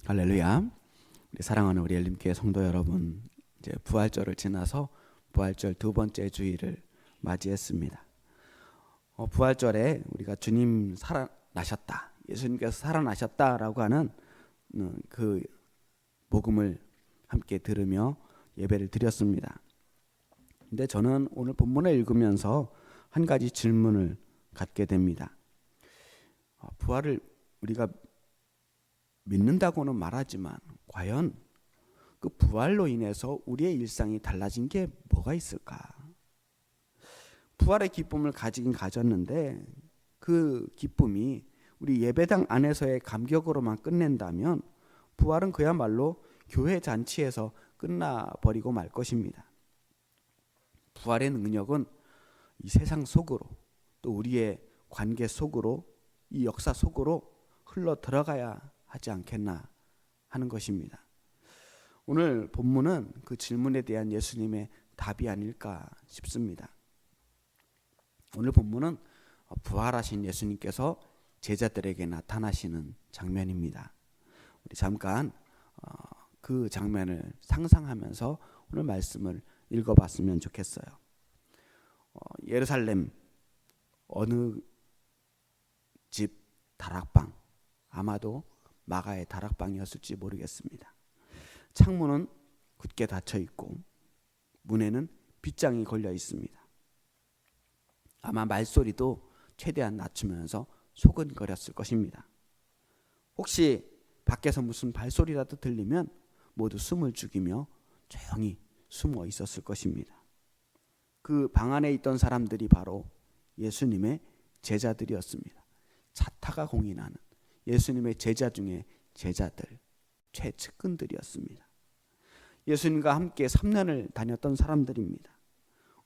할렐루야. 우리 사랑하는 우리 엘림교회 성도 여러분, 이제 부활절을 지나서 부활절 두 번째 주일을 맞이했습니다. 부활절에 우리가 주님 살아나셨다, 예수님께서 살아나셨다라고 하는 그 복음을 함께 들으며 예배를 드렸습니다. 근데 저는 오늘 본문을 읽으면서 한 가지 질문을 갖게 됩니다. 부활을 우리가 믿는다고는 말하지만 과연 그 부활로 인해서 우리의 일상이 달라진 게 뭐가 있을까? 부활의 기쁨을 가지긴 가졌는데 그 기쁨이 우리 예배당 안에서의 감격으로만 끝낸다면 부활은 그야말로 교회 잔치에서 끝나버리고 말 것입니다. 부활의 능력은 이 세상 속으로, 또 우리의 관계 속으로, 이 역사 속으로 흘러 들어가야 하지 않겠나 하는 것입니다. 오늘 본문은 그 질문에 대한 예수님의 답이 아닐까 싶습니다. 오늘 본문은 부활하신 예수님께서 제자들에게 나타나시는 장면입니다. 우리 잠깐 그 장면을 상상하면서 오늘 말씀을 읽어봤으면 좋겠어요. 예루살렘 어느 집 다락방, 아마도 마가의 다락방이었을지 모르겠습니다. 창문은 굳게 닫혀 있고 문에는 빗장이 걸려 있습니다. 아마 말소리도 최대한 낮추면서 소근거렸을 것입니다. 혹시 밖에서 무슨 발소리라도 들리면 모두 숨을 죽이며 조용히 숨어 있었을 것입니다. 그 방 안에 있던 사람들이 바로 예수님의 제자들이었습니다. 자타가 공인하는 예수님의 제자 중에 제자들, 최측근들이었습니다. 예수님과 함께 3년을 다녔던 사람들입니다.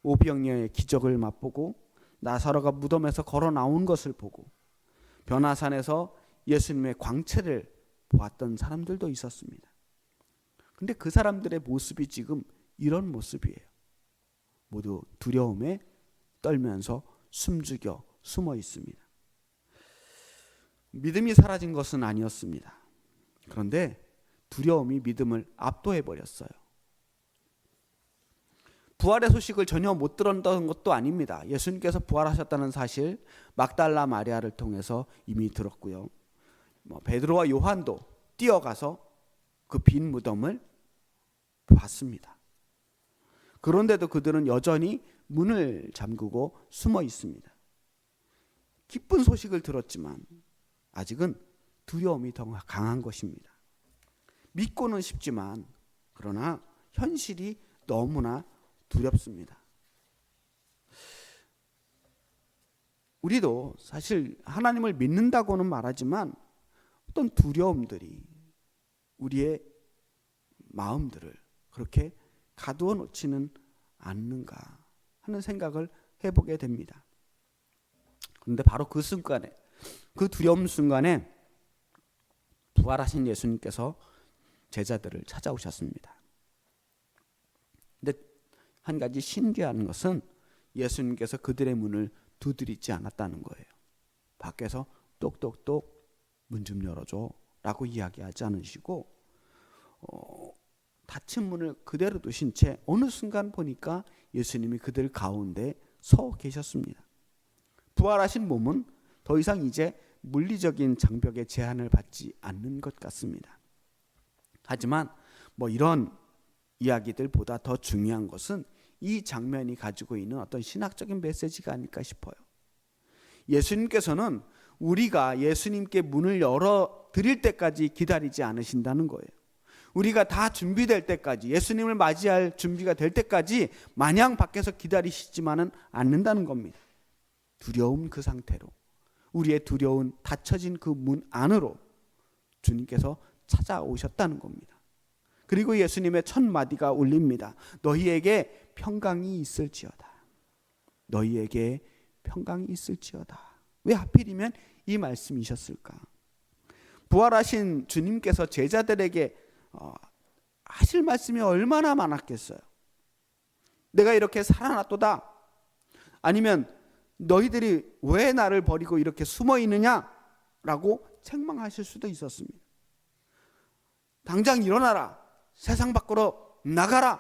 오병이어의 기적을 맛보고 나사로가 무덤에서 걸어 나온 것을 보고 변화산에서 예수님의 광채를 보았던 사람들도 있었습니다. 근데 그 사람들의 모습이 지금 이런 모습이에요. 모두 두려움에 떨면서 숨죽여 숨어 있습니다. 믿음이 사라진 것은 아니었습니다. 그런데 두려움이 믿음을 압도해 버렸어요. 부활의 소식을 전혀 못 들었던 것도 아닙니다. 예수님께서 부활하셨다는 사실 막달라 마리아를 통해서 이미 들었고요. 베드로와 요한도 뛰어가서 그 빈 무덤을 봤습니다. 그런데도 그들은 여전히 문을 잠그고 숨어 있습니다. 기쁜 소식을 들었지만 아직은 두려움이 더 강한 것입니다. 믿고는 싶지만 그러나 현실이 너무나 두렵습니다. 우리도 사실 하나님을 믿는다고는 말하지만 어떤 두려움들이 우리의 마음들을 그렇게 가두어 놓지는 않는가 하는 생각을 해보게 됩니다. 그런데 바로 그 순간에, 그 두려움 순간에 부활하신 예수님께서 제자들을 찾아오셨습니다. 근데 한 가지 신기한 것은 예수님께서 그들의 문을 두드리지 않았다는 거예요. 밖에서 똑똑똑 문 좀 열어줘 라고 이야기하지 않으시고 닫힌 문을 그대로 두신 채 어느 순간 보니까 예수님이 그들 가운데 서 계셨습니다. 부활하신 몸은 더 이상 이제 물리적인 장벽의 제한을 받지 않는 것 같습니다. 하지만 이런 이야기들보다 더 중요한 것은 이 장면이 가지고 있는 어떤 신학적인 메시지가 아닐까 싶어요. 예수님께서는 우리가 예수님께 문을 열어 드릴 때까지 기다리지 않으신다는 거예요. 우리가 다 준비될 때까지, 예수님을 맞이할 준비가 될 때까지 마냥 밖에서 기다리시지만은 않는다는 겁니다. 두려운 그 상태로, 우리의 두려운 닫혀진 그 문 안으로 주님께서 찾아오셨다는 겁니다. 그리고 예수님의 첫 마디가 울립니다. 너희에게 평강이 있을지어다. 너희에게 평강이 있을지어다. 왜 하필이면 이 말씀이셨을까? 부활하신 주님께서 제자들에게 하실 말씀이 얼마나 많았겠어요. 내가 이렇게 살아났도다. 아니면 너희들이 왜 나를 버리고 이렇게 숨어 있느냐라고 책망하실 수도 있었습니다. 당장 일어나라. 세상 밖으로 나가라.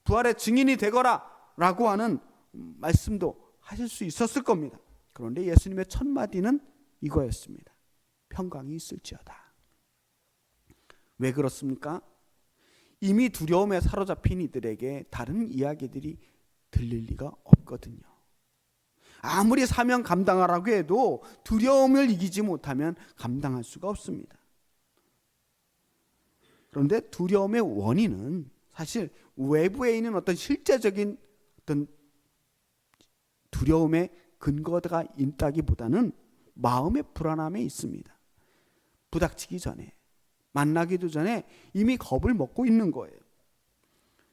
부활의 증인이 되거라. 라고 하는 말씀도 하실 수 있었을 겁니다. 그런데 예수님의 첫 마디는 이거였습니다. 평강이 있을지어다. 왜 그렇습니까? 이미 두려움에 사로잡힌 이들에게 다른 이야기들이 들릴 리가 없거든요. 아무리 사명 감당하라고 해도 두려움을 이기지 못하면 감당할 수가 없습니다. 그런데 두려움의 원인은 사실 외부에 있는 어떤 실제적인 어떤 두려움의 근거가 있다기보다는 마음의 불안함에 있습니다. 부닥치기 전에, 만나기도 전에 이미 겁을 먹고 있는 거예요.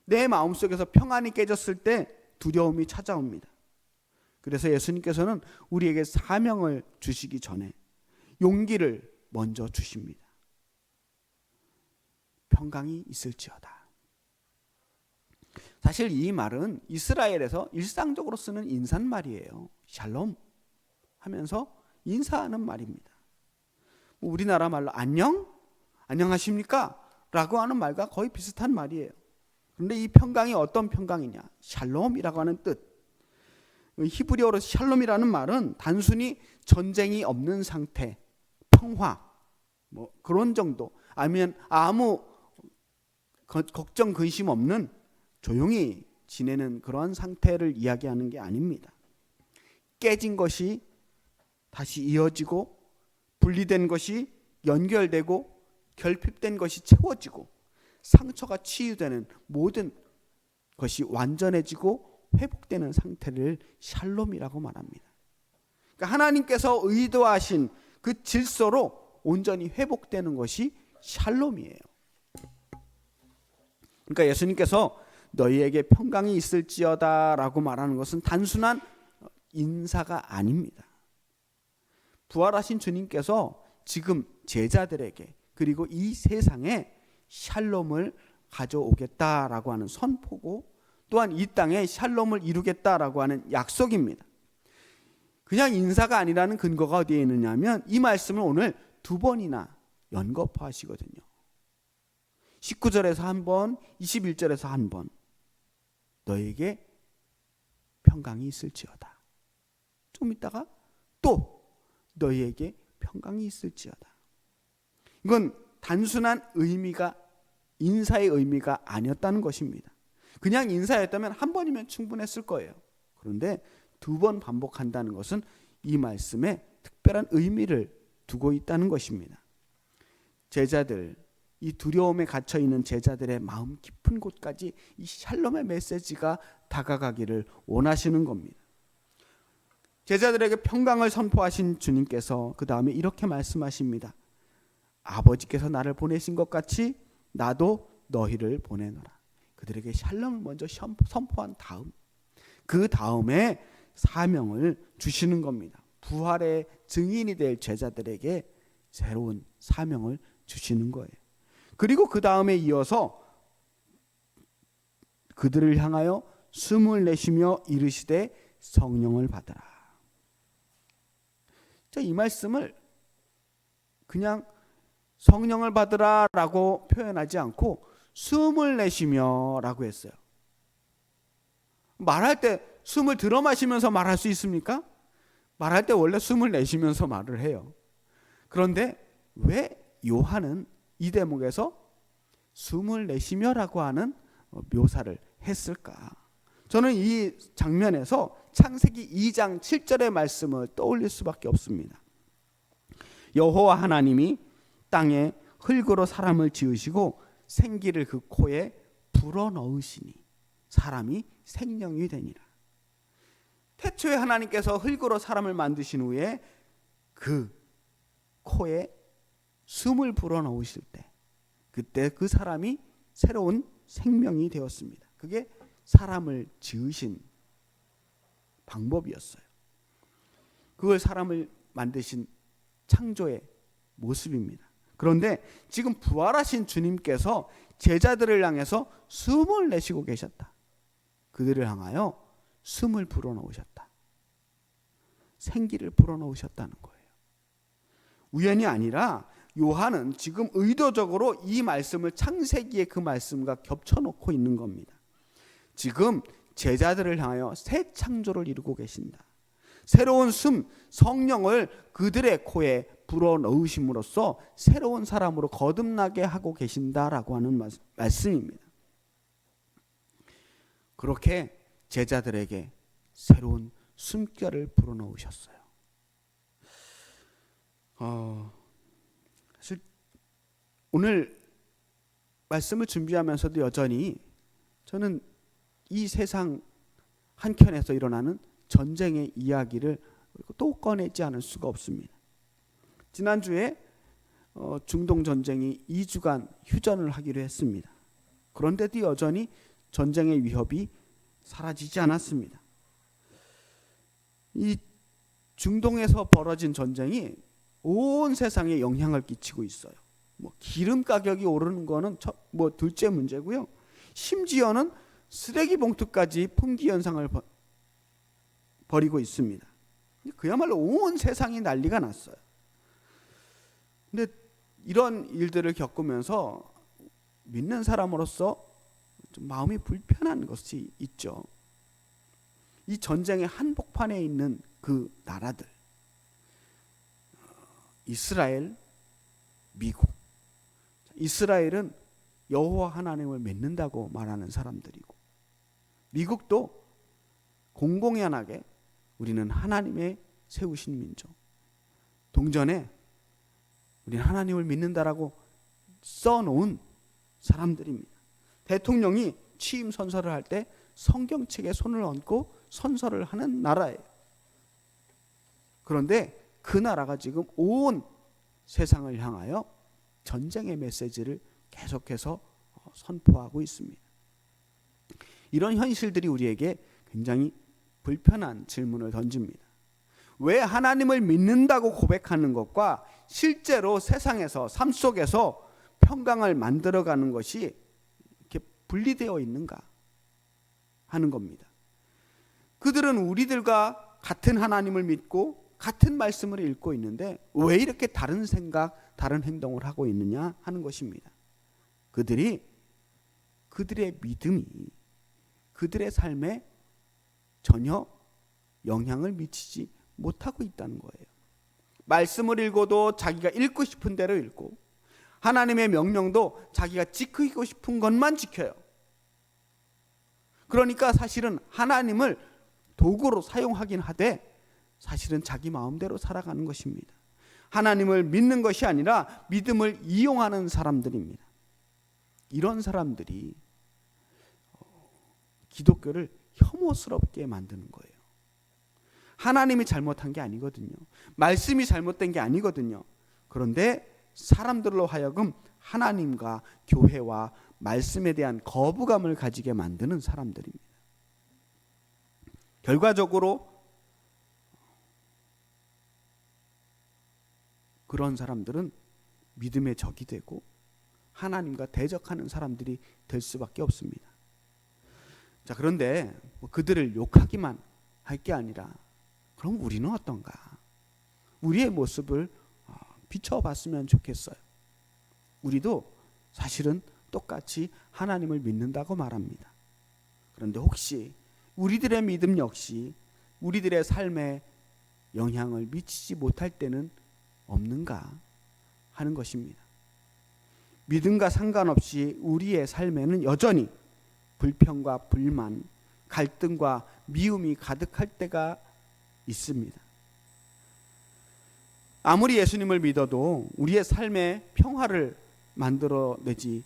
내 마음속에서 평안이 깨졌을 때 두려움이 찾아옵니다. 그래서 예수님께서는 우리에게 사명을 주시기 전에 용기를 먼저 주십니다. 평강이 있을지어다. 사실 이 말은 이스라엘에서 일상적으로 쓰는 인사말이에요. 샬롬 하면서 인사하는 말입니다. 우리나라 말로 안녕? 안녕하십니까? 라고 하는 말과 거의 비슷한 말이에요. 그런데 이 평강이 어떤 평강이냐? 샬롬이라고 하는 뜻. 히브리어로 샬롬이라는 말은 단순히 전쟁이 없는 상태, 평화, 뭐 그런 정도, 아니면 아무 걱정 근심 없는 조용히 지내는 그런 상태를 이야기하는 게 아닙니다. 깨진 것이 다시 이어지고, 분리된 것이 연결되고, 결핍된 것이 채워지고, 상처가 치유되는 모든 것이 완전해지고 회복되는 상태를 샬롬이라고 말합니다. 그러니까 하나님께서 의도하신 그 질서로 온전히 회복되는 것이 샬롬이에요. 그러니까 예수님께서 너희에게 평강이 있을지어다 라고 말하는 것은 단순한 인사가 아닙니다. 부활하신 주님께서 지금 제자들에게 그리고 이 세상에 샬롬을 가져오겠다라고 하는 선포고, 또한 이 땅에 샬롬을 이루겠다라고 하는 약속입니다. 그냥 인사가 아니라는 근거가 어디에 있느냐면 이 말씀을 오늘 두 번이나 연거푸하시거든요. 19절에서 한 번, 21절에서 한 번. 너에게 평강이 있을지어다. 좀 있다가 또 너희에게 평강이 있을지어다. 이건 단순한 의미가, 인사의 의미가 아니었다는 것입니다. 그냥 인사였다면 한 번이면 충분했을 거예요. 그런데 두 번 반복한다는 것은 이 말씀에 특별한 의미를 두고 있다는 것입니다. 제자들, 이 두려움에 갇혀 있는 제자들의 마음 깊은 곳까지 이 샬롬의 메시지가 다가가기를 원하시는 겁니다. 제자들에게 평강을 선포하신 주님께서 그 다음에 이렇게 말씀하십니다. 아버지께서 나를 보내신 것 같이 나도 너희를 보내노라. 그들에게 샬롬을 먼저 선포한 다음, 그 다음에 사명을 주시는 겁니다. 부활의 증인이 될 제자들에게 새로운 사명을 주시는 거예요. 그리고 그 다음에 이어서 그들을 향하여 숨을 내쉬며 이르시되 성령을 받으라. 자, 이 말씀을 그냥 성령을 받으라 라고 표현하지 않고 숨을 내쉬며 라고 했어요. 말할 때 숨을 들어 마시면서 말할 수 있습니까? 말할 때 원래 숨을 내쉬면서 말을 해요. 그런데 왜 요한은 이 대목에서 숨을 내쉬며라고 하는 묘사를 했을까? 저는 이 장면에서 창세기 2장 7절의 말씀을 떠올릴 수밖에 없습니다. 여호와 하나님이 땅에 흙으로 사람을 지으시고 생기를 그 코에 불어넣으시니 사람이 생명이 되니라. 태초에 하나님께서 흙으로 사람을 만드신 후에 그 코에 숨을 불어넣으실 때, 그때 그 사람이 새로운 생명이 되었습니다. 그게 사람을 지으신 방법이었어요. 그걸 사람을 만드신 창조의 모습입니다. 그런데 지금 부활하신 주님께서 제자들을 향해서 숨을 내쉬고 계셨다. 그들을 향하여 숨을 불어넣으셨다. 생기를 불어넣으셨다는 거예요. 우연이 아니라 요한은 지금 의도적으로 이 말씀을 창세기의 그 말씀과 겹쳐놓고 있는 겁니다. 지금 제자들을 향하여 새 창조를 이루고 계신다. 새로운 성령을 그들의 코에 불어넣으심으로써 새로운 사람으로 거듭나게 하고 계신다라고 하는 말씀입니다. 그렇게 제자들에게 새로운 숨결을 불어넣으셨어요. 사실 오늘 말씀을 준비하면서도 여전히 저는 이 세상 한켠에서 일어나는 전쟁의 이야기를 또 꺼내지 않을 수가 없습니다. 지난주에 중동 전쟁이 2주간 휴전을 하기로 했습니다. 그런데도 여전히 전쟁의 위협이 사라지지 않았습니다. 이 중동에서 벌어진 전쟁이 온 세상에 영향을 끼치고 있어요. 기름 가격이 오르는 거는 둘째 문제고요. 심지어는 쓰레기 봉투까지 품귀 현상을 벌이고 있습니다. 그야말로 온 세상이 난리가 났어요. 근데 이런 일들을 겪으면서 믿는 사람으로서 좀 마음이 불편한 것이 있죠. 이 전쟁의 한복판에 있는 그 나라들, 이스라엘, 미국. 이스라엘은 여호와 하나님을 믿는다고 말하는 사람들이고, 미국도 공공연하게 우리는 하나님의 세우신 민족, 동전에 우리는 하나님을 믿는다라고 써놓은 사람들입니다. 대통령이 취임 선서를 할 때 성경책에 손을 얹고 선서를 하는 나라예요. 그런데 그 나라가 지금 온 세상을 향하여 전쟁의 메시지를 계속해서 선포하고 있습니다. 이런 현실들이 우리에게 굉장히 불편한 질문을 던집니다. 왜 하나님을 믿는다고 고백하는 것과 실제로 세상에서 삶 속에서 평강을 만들어가는 것이 이렇게 분리되어 있는가 하는 겁니다. 그들은 우리들과 같은 하나님을 믿고 같은 말씀을 읽고 있는데 왜 이렇게 다른 생각, 다른 행동을 하고 있느냐 하는 것입니다. 그들의 믿음이 그들의 삶에 전혀 영향을 미치지 못하고 있다는 거예요. 말씀을 읽어도 자기가 읽고 싶은 대로 읽고, 하나님의 명령도 자기가 지키고 싶은 것만 지켜요. 그러니까 사실은 하나님을 도구로 사용하긴 하되 사실은 자기 마음대로 살아가는 것입니다. 하나님을 믿는 것이 아니라 믿음을 이용하는 사람들입니다. 이런 사람들이 기독교를 혐오스럽게 만드는 거예요. 하나님이 잘못한 게 아니거든요. 말씀이 잘못된 게 아니거든요. 그런데 사람들로 하여금 하나님과 교회와 말씀에 대한 거부감을 가지게 만드는 사람들입니다. 결과적으로 그런 사람들은 믿음의 적이 되고 하나님과 대적하는 사람들이 될 수밖에 없습니다. 자, 그런데 그들을 욕하기만 할 게 아니라 그럼 우리는 어떤가? 우리의 모습을 비춰봤으면 좋겠어요. 우리도 사실은 똑같이 하나님을 믿는다고 말합니다. 그런데 혹시 우리들의 믿음 역시 우리들의 삶에 영향을 미치지 못할 때는 없는가 하는 것입니다. 믿음과 상관없이 우리의 삶에는 여전히 불평과 불만, 갈등과 미움이 가득할 때가 있습니다. 아무리 예수님을 믿어도 우리의 삶에 평화를 만들어내지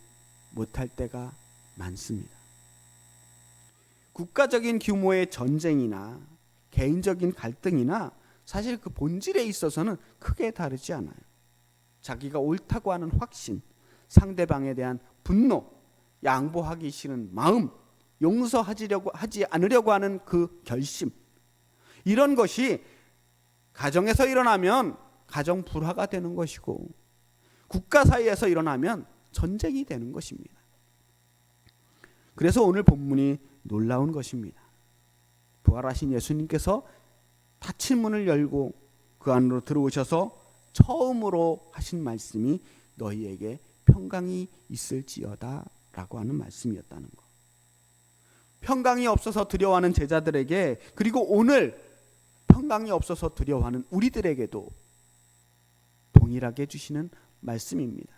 못할 때가 많습니다. 국가적인 규모의 전쟁이나 개인적인 갈등이나 사실 그 본질에 있어서는 크게 다르지 않아요. 자기가 옳다고 하는 확신, 상대방에 대한 분노, 양보하기 싫은 마음, 용서하지 않으려고 하는 그 결심, 이런 것이 가정에서 일어나면 가정 불화가 되는 것이고 국가 사이에서 일어나면 전쟁이 되는 것입니다. 그래서 오늘 본문이 놀라운 것입니다. 부활하신 예수님께서 닫힌 문을 열고 그 안으로 들어오셔서 처음으로 하신 말씀이 너희에게 평강이 있을지어다 라고 하는 말씀이었다는 것. 평강이 없어서 두려워하는 제자들에게, 그리고 오늘 평강이 없어서 두려워하는 우리들에게도 동일하게 주시는 말씀입니다.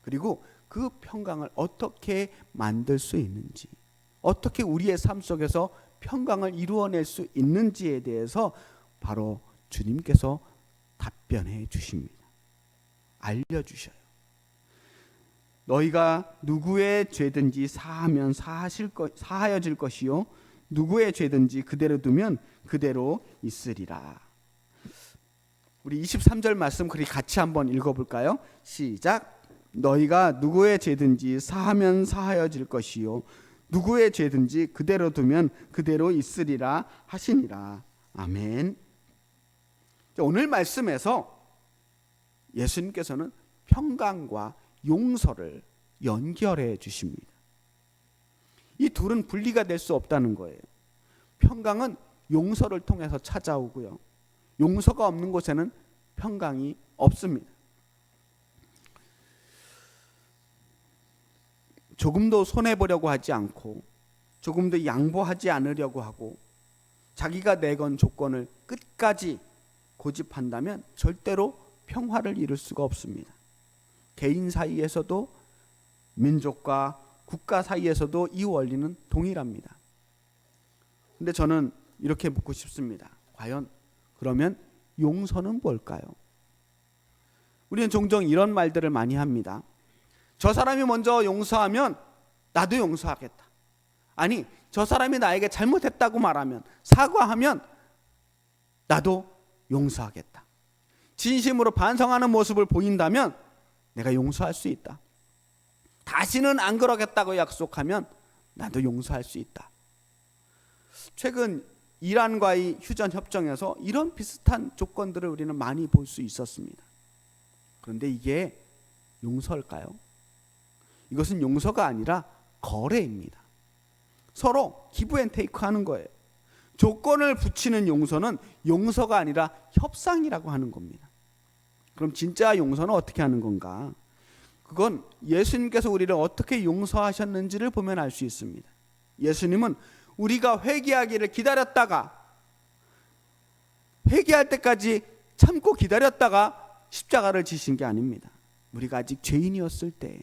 그리고 그 평강을 어떻게 만들 수 있는지, 어떻게 우리의 삶 속에서 평강을 이루어낼 수 있는지에 대해서 바로 주님께서 답변해 주십니다. 알려주셔요. 너희가 누구의 죄든지 사하면 사하여질 것이요 누구의 죄든지 그대로 두면 그대로 있으리라. 우리 23절 말씀 그리 같이 한번 읽어볼까요? 시작. 너희가 누구의 죄든지 사하면 사하여질 것이요 누구의 죄든지 그대로 두면 그대로 있으리라 하시니라. 아멘. 오늘 말씀에서 예수님께서는 평강과 용서를 연결해 주십니다. 이 둘은 분리가 될 수 없다는 거예요. 평강은 용서를 통해서 찾아오고요, 용서가 없는 곳에는 평강이 없습니다. 조금도 손해보려고 하지 않고 조금도 양보하지 않으려고 하고 자기가 내건 조건을 끝까지 고집한다면 절대로 평화를 이룰 수가 없습니다. 개인 사이에서도 민족과 국가 사이에서도 이 원리는 동일합니다. 근데 저는 이렇게 묻고 싶습니다. 과연 그러면 용서는 뭘까요? 우리는 종종 이런 말들을 많이 합니다. 저 사람이 먼저 용서하면 나도 용서하겠다. 아니, 저 사람이 나에게 잘못했다고 말하면, 사과하면 나도 용서하겠다. 진심으로 반성하는 모습을 보인다면 내가 용서할 수 있다. 다시는 안 그러겠다고 약속하면 나도 용서할 수 있다. 최근 이란과의 휴전 협정에서 이런 비슷한 조건들을 우리는 많이 볼 수 있었습니다. 그런데 이게 용서일까요? 이것은 용서가 아니라 거래입니다. 서로 기브 앤 테이크 하는 거예요. 조건을 붙이는 용서는 용서가 아니라 협상이라고 하는 겁니다. 그럼 진짜 용서는 어떻게 하는 건가? 그건 예수님께서 우리를 어떻게 용서하셨는지를 보면 알 수 있습니다. 예수님은 우리가 회개하기를 기다렸다가, 회개할 때까지 참고 기다렸다가 십자가를 지신 게 아닙니다. 우리가 아직 죄인이었을 때,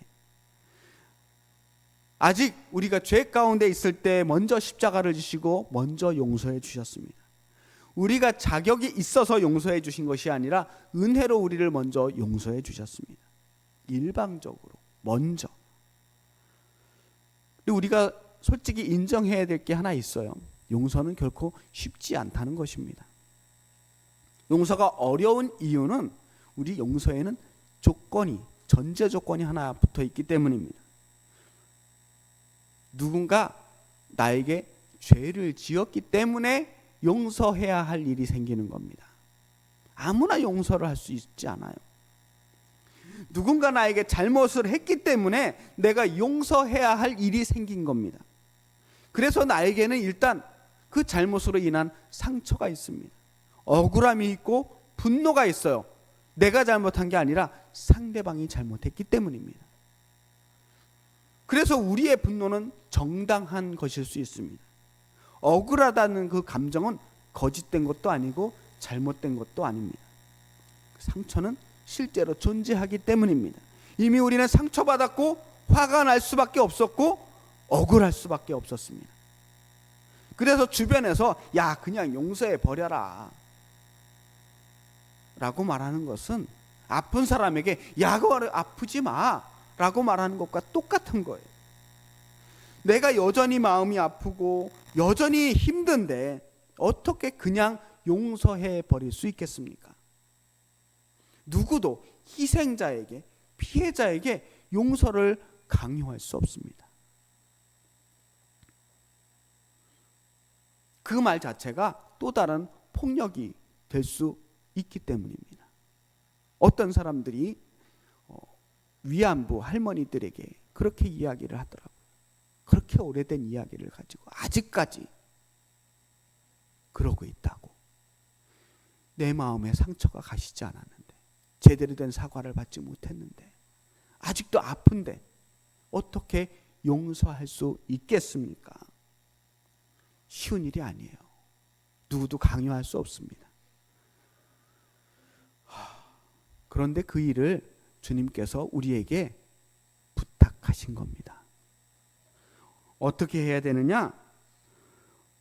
아직 우리가 죄 가운데 있을 때 먼저 십자가를 지시고 먼저 용서해 주셨습니다. 우리가 자격이 있어서 용서해 주신 것이 아니라 은혜로 우리를 먼저 용서해 주셨습니다. 일방적으로 먼저. 우리가 솔직히 인정해야 될 게 하나 있어요. 용서는 결코 쉽지 않다는 것입니다. 용서가 어려운 이유는 우리 용서에는 전제 조건이 하나 붙어 있기 때문입니다. 누군가 나에게 죄를 지었기 때문에 용서해야 할 일이 생기는 겁니다. 아무나 용서를 할 수 있지 않아요. 누군가 나에게 잘못을 했기 때문에 내가 용서해야 할 일이 생긴 겁니다. 그래서 나에게는 일단 그 잘못으로 인한 상처가 있습니다. 억울함이 있고 분노가 있어요. 내가 잘못한 게 아니라 상대방이 잘못했기 때문입니다. 그래서 우리의 분노는 정당한 것일 수 있습니다. 억울하다는 그 감정은 거짓된 것도 아니고 잘못된 것도 아닙니다. 상처는 실제로 존재하기 때문입니다. 이미 우리는 상처받았고 화가 날 수밖에 없었고 억울할 수밖에 없었습니다. 그래서 주변에서 야, 그냥 용서해 버려라 라고 말하는 것은 아픈 사람에게 야, 그거 아프지 마 라고 말하는 것과 똑같은 거예요. 내가 여전히 마음이 아프고 여전히 힘든데 어떻게 그냥 용서해 버릴 수 있겠습니까? 누구도 희생자에게, 피해자에게 용서를 강요할 수 없습니다. 그 말 자체가 또 다른 폭력이 될 수 있기 때문입니다. 어떤 사람들이 위안부 할머니들에게 그렇게 이야기를 하더라고요. 그렇게 오래된 이야기를 가지고 아직까지 그러고 있다고. 내 마음에 상처가 가시지 않았는데 제대로 된 사과를 받지 못했는데, 아직도 아픈데 어떻게 용서할 수 있겠습니까? 쉬운 일이 아니에요. 누구도 강요할 수 없습니다. 그런데 그 일을 주님께서 우리에게 부탁하신 겁니다. 어떻게 해야 되느냐?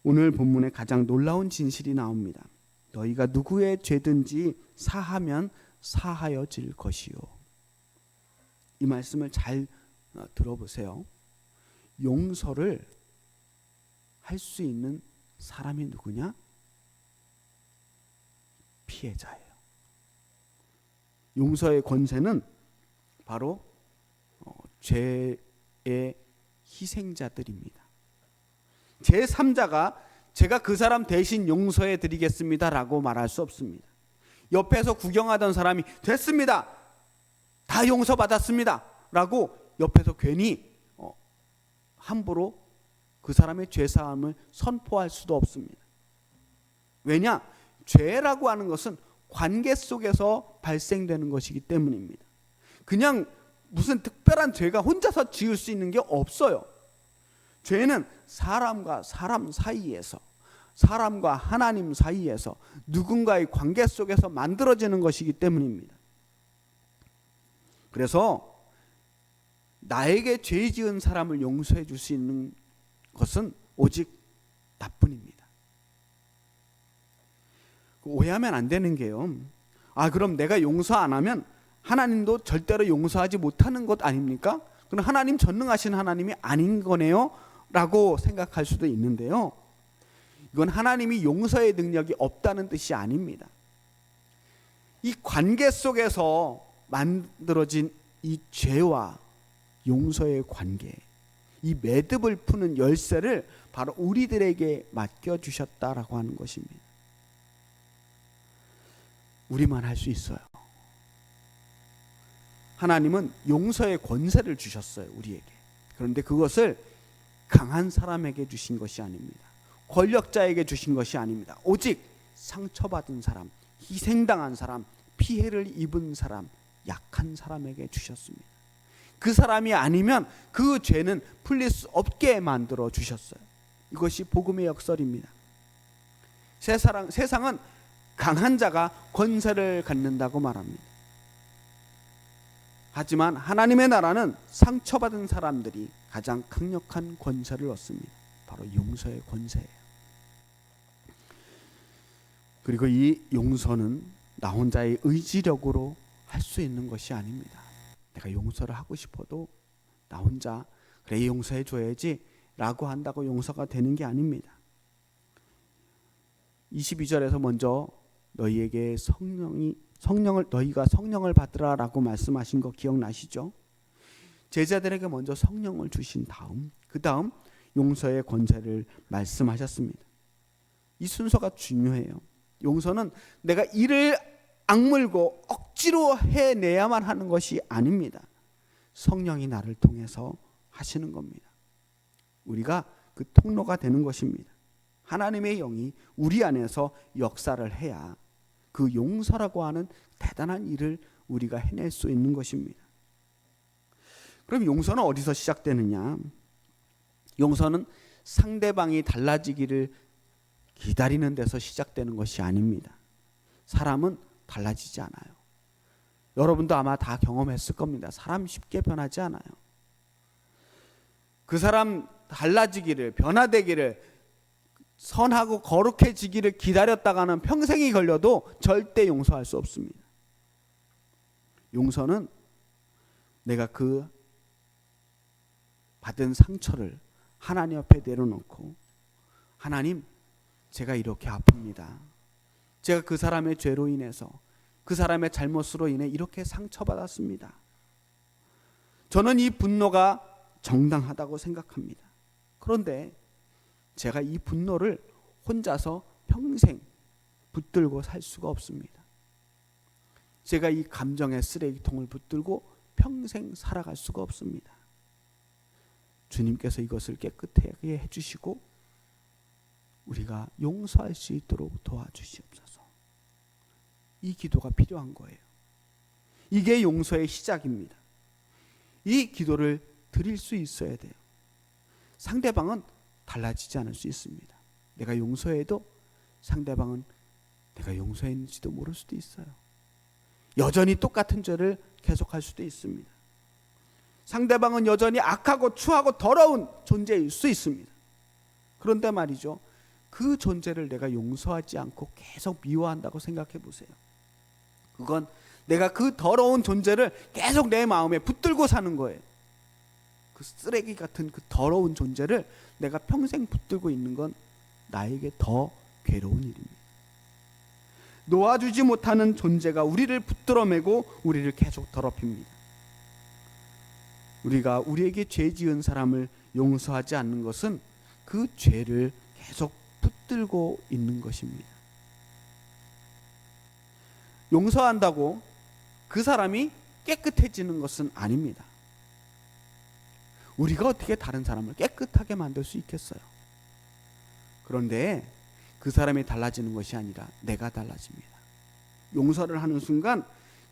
오늘 본문에 가장 놀라운 진실이 나옵니다. 너희가 누구의 죄든지 사하면 사하여질 것이요. 이 말씀을 잘 들어보세요. 용서를 할 수 있는 사람이 누구냐? 피해자예요. 용서의 권세는 바로 죄의 희생자들입니다. 제3자가 제가 그 사람 대신 용서해 드리겠습니다 라고 말할 수 없습니다. 옆에서 구경하던 사람이 됐습니다, 다 용서받았습니다 라고 옆에서 괜히 함부로 그 사람의 죄사함을 선포할 수도 없습니다. 왜냐? 죄라고 하는 것은 관계 속에서 발생되는 것이기 때문입니다. 그냥 무슨 특별한 죄가 혼자서 지을 수 있는 게 없어요. 죄는 사람과 사람 사이에서, 사람과 하나님 사이에서 누군가의 관계 속에서 만들어지는 것이기 때문입니다. 그래서 나에게 죄 지은 사람을 용서해 줄 수 있는 것은 오직 나뿐입니다. 오해하면 안 되는 게요, 그럼 내가 용서 안 하면 하나님도 절대로 용서하지 못하는 것 아닙니까? 그럼 하나님 전능하신 하나님이 아닌 거네요 라고 생각할 수도 있는데요, 이건 하나님이 용서의 능력이 없다는 뜻이 아닙니다. 이 관계 속에서 만들어진 이 죄와 용서의 관계, 이 매듭을 푸는 열쇠를 바로 우리들에게 맡겨주셨다라고 하는 것입니다. 우리만 할 수 있어요. 하나님은 용서의 권세를 주셨어요, 우리에게. 그런데 그것을 강한 사람에게 주신 것이 아닙니다. 권력자에게 주신 것이 아닙니다. 오직 상처받은 사람, 희생당한 사람, 피해를 입은 사람, 약한 사람에게 주셨습니다. 그 사람이 아니면 그 죄는 풀릴 수 없게 만들어 주셨어요. 이것이 복음의 역설입니다. 세상은 강한 자가 권세를 갖는다고 말합니다. 하지만 하나님의 나라는 상처받은 사람들이 가장 강력한 권세를 얻습니다. 바로 용서의 권세예요. 그리고 이 용서는 나 혼자의 의지력으로 할 수 있는 것이 아닙니다. 내가 용서를 하고 싶어도 나 혼자 그래 용서해 줘야지 라고 한다고 용서가 되는 게 아닙니다. 22절에서 먼저 너희에게 너희가 성령을 받으라 라고 말씀하신 거 기억나시죠? 제자들에게 먼저 성령을 주신 다음, 그 다음 용서의 권세를 말씀하셨습니다. 이 순서가 중요해요. 용서는 내가 이를 악물고 억지로 해내야만 하는 것이 아닙니다. 성령이 나를 통해서 하시는 겁니다. 우리가 그 통로가 되는 것입니다. 하나님의 영이 우리 안에서 역사를 해야 그 용서라고 하는 대단한 일을 우리가 해낼 수 있는 것입니다. 그럼 용서는 어디서 시작되느냐? 용서는 상대방이 달라지기를 기다리는 데서 시작되는 것이 아닙니다. 사람은 달라지지 않아요. 여러분도 아마 다 경험했을 겁니다. 사람 쉽게 변하지 않아요. 그 사람 달라지기를, 변화되기를, 선하고 거룩해지기를 기다렸다가는 평생이 걸려도 절대 용서할 수 없습니다. 용서는 내가 그 받은 상처를 하나님 앞에 내려놓고, 하나님, 제가 이렇게 아픕니다. 제가 그 사람의 죄로 인해서, 그 사람의 잘못으로 인해 이렇게 상처받았습니다. 저는 이 분노가 정당하다고 생각합니다. 그런데 제가 이 분노를 혼자서 평생 붙들고 살 수가 없습니다. 제가 이 감정의 쓰레기통을 붙들고 평생 살아갈 수가 없습니다. 주님께서 이것을 깨끗하게 해주시고 우리가 용서할 수 있도록 도와주시옵소서. 이 기도가 필요한 거예요. 이게 용서의 시작입니다. 이 기도를 드릴 수 있어야 돼요. 상대방은 달라지지 않을 수 있습니다. 내가 용서해도 상대방은 내가 용서했는지도 모를 수도 있어요. 여전히 똑같은 죄를 계속할 수도 있습니다. 상대방은 여전히 악하고 추하고 더러운 존재일 수 있습니다. 그런데 말이죠, 그 존재를 내가 용서하지 않고 계속 미워한다고 생각해 보세요. 그건 내가 그 더러운 존재를 계속 내 마음에 붙들고 사는 거예요. 그 쓰레기 같은 그 더러운 존재를 내가 평생 붙들고 있는 건 나에게 더 괴로운 일입니다. 놓아주지 못하는 존재가 우리를 붙들어 매고 우리를 계속 더럽힙니다. 우리가 우리에게 죄 지은 사람을 용서하지 않는 것은 그 죄를 계속 붙들고 있는 것입니다. 용서한다고 그 사람이 깨끗해지는 것은 아닙니다. 우리가 어떻게 다른 사람을 깨끗하게 만들 수 있겠어요? 그런데 그 사람이 달라지는 것이 아니라 내가 달라집니다. 용서를 하는 순간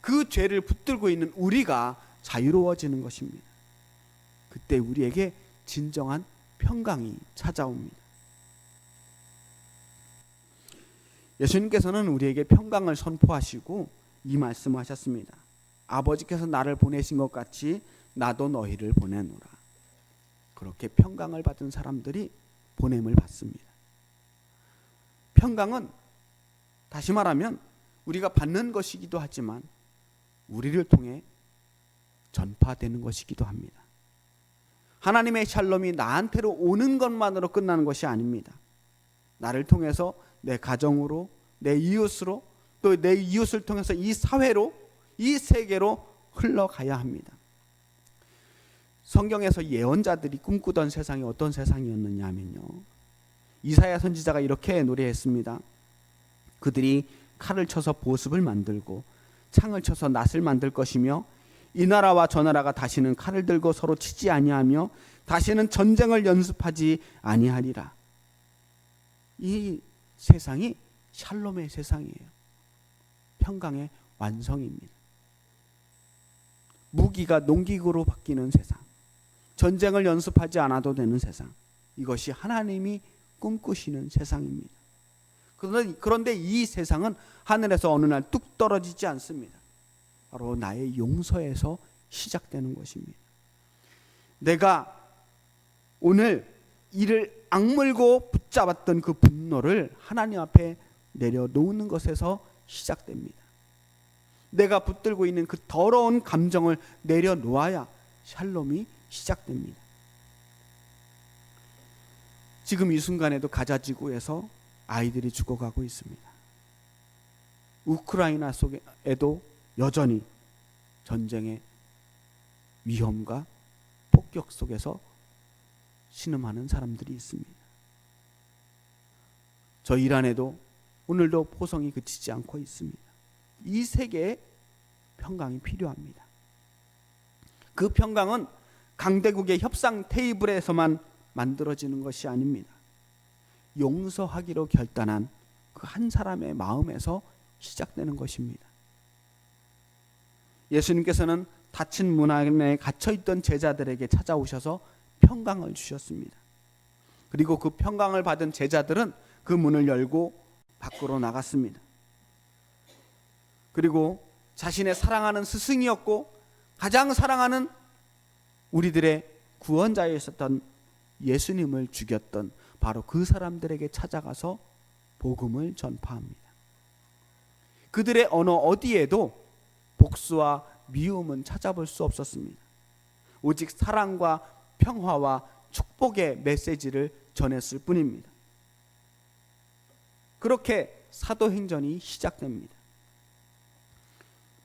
그 죄를 붙들고 있는 우리가 자유로워지는 것입니다. 그때 우리에게 진정한 평강이 찾아옵니다. 예수님께서는 우리에게 평강을 선포하시고 이 말씀을 하셨습니다. 아버지께서 나를 보내신 것 같이 나도 너희를 보내노라. 그렇게 평강을 받은 사람들이 보냄을 받습니다. 평강은 다시 말하면 우리가 받는 것이기도 하지만 우리를 통해 전파되는 것이기도 합니다. 하나님의 샬롬이 나한테로 오는 것만으로 끝나는 것이 아닙니다. 나를 통해서 내 가정으로, 내 이웃으로, 또 내 이웃을 통해서 이 사회로, 이 세계로 흘러가야 합니다. 성경에서 예언자들이 꿈꾸던 세상이 어떤 세상이었느냐 하면요, 이사야 선지자가 이렇게 노래했습니다. 그들이 칼을 쳐서 보습을 만들고 창을 쳐서 낫을 만들 것이며 이 나라와 저 나라가 다시는 칼을 들고 서로 치지 아니하며 다시는 전쟁을 연습하지 아니하리라. 이 세상이 샬롬의 세상이에요. 평강의 완성입니다. 무기가 농기구로 바뀌는 세상, 전쟁을 연습하지 않아도 되는 세상, 이것이 하나님이 꿈꾸시는 세상입니다. 그런데 이 세상은 하늘에서 어느 날 뚝 떨어지지 않습니다. 바로 나의 용서에서 시작되는 것입니다. 내가 오늘 이를 악물고 붙잡았던 그 분노를 하나님 앞에 내려놓는 것에서 시작됩니다. 내가 붙들고 있는 그 더러운 감정을 내려놓아야 샬롬이 시작됩니다. 지금 이 순간에도 가자 지구에서 아이들이 죽어가고 있습니다. 우크라이나 속에도 여전히 전쟁의 위험과 폭격 속에서 신음하는 사람들이 있습니다. 저 이란에도 오늘도 포성이 그치지 않고 있습니다. 이 세계에 평강이 필요합니다. 그 평강은 강대국의 협상 테이블에서만 만들어지는 것이 아닙니다. 용서하기로 결단한 그 한 사람의 마음에서 시작되는 것입니다. 예수님께서는 닫힌 문 안에 갇혀있던 제자들에게 찾아오셔서 평강을 주셨습니다. 그리고 그 평강을 받은 제자들은 그 문을 열고 밖으로 나갔습니다. 그리고 자신의 사랑하는 스승이었고 가장 사랑하는 우리들의 구원자였었던 예수님을 죽였던 바로 그 사람들에게 찾아가서 복음을 전파합니다. 그들의 언어 어디에도 복수와 미움은 찾아볼 수 없었습니다. 오직 사랑과 평화와 축복의 메시지를 전했을 뿐입니다. 그렇게 사도행전이 시작됩니다.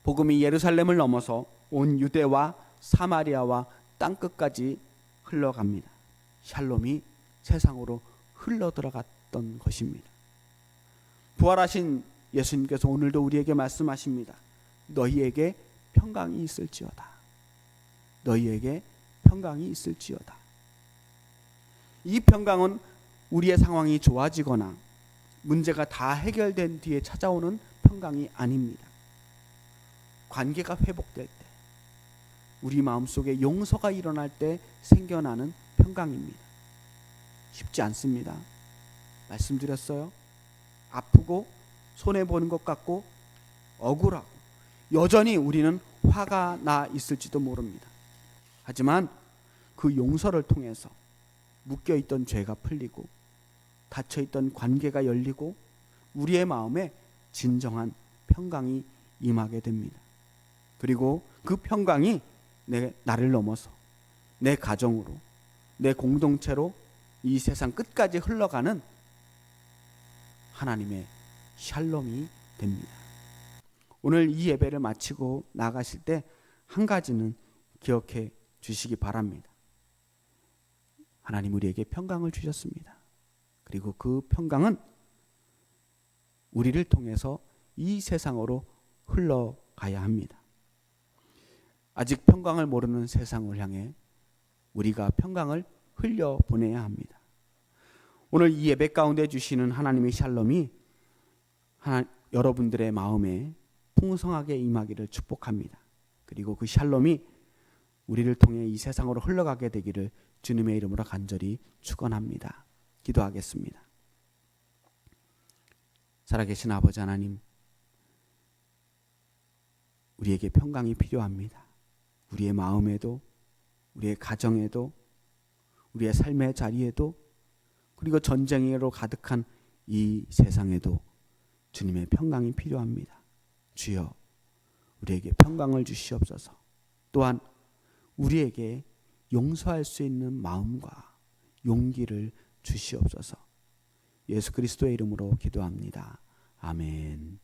복음이 예루살렘을 넘어서 온 유대와 사마리아와 땅끝까지 흘러갑니다. 샬롬이 세상으로 흘러들어갔던 것입니다. 부활하신 예수님께서 오늘도 우리에게 말씀하십니다. 너희에게 평강이 있을지어다. 너희에게 평강이 있을지어다. 이 평강은 우리의 상황이 좋아지거나 문제가 다 해결된 뒤에 찾아오는 평강이 아닙니다. 관계가 회복될 때, 우리 마음속에 용서가 일어날 때 생겨나는 평강입니다. 쉽지 않습니다. 말씀드렸어요. 아프고 손해보는 것 같고 억울하고 여전히 우리는 화가 나 있을지도 모릅니다. 하지만 그 용서를 통해서 묶여있던 죄가 풀리고 닫혀있던 관계가 열리고 우리의 마음에 진정한 평강이 임하게 됩니다. 그리고 그 평강이 나를 넘어서 내 가정으로, 내 공동체로 이 세상 끝까지 흘러가는 하나님의 샬롬이 됩니다. 오늘 이 예배를 마치고 나가실 때 한 가지는 기억해 주시기 바랍니다. 하나님 우리에게 평강을 주셨습니다. 그리고 그 평강은 우리를 통해서 이 세상으로 흘러가야 합니다. 아직 평강을 모르는 세상을 향해 우리가 평강을 흘려보내야 합니다. 오늘 이 예배 가운데 주시는 하나님의 샬롬이 여러분들의 마음에 풍성하게 임하기를 축복합니다. 그리고 그 샬롬이 우리를 통해 이 세상으로 흘러가게 되기를 주님의 이름으로 간절히 축원합니다. 기도하겠습니다. 살아계신 아버지 하나님, 우리에게 평강이 필요합니다. 우리의 마음에도, 우리의 가정에도, 우리의 삶의 자리에도, 그리고 전쟁으로 가득한 이 세상에도 주님의 평강이 필요합니다. 주여, 우리에게 평강을 주시옵소서. 또한 우리에게 용서할 수 있는 마음과 용기를 주시옵소서. 예수 그리스도의 이름으로 기도합니다. 아멘.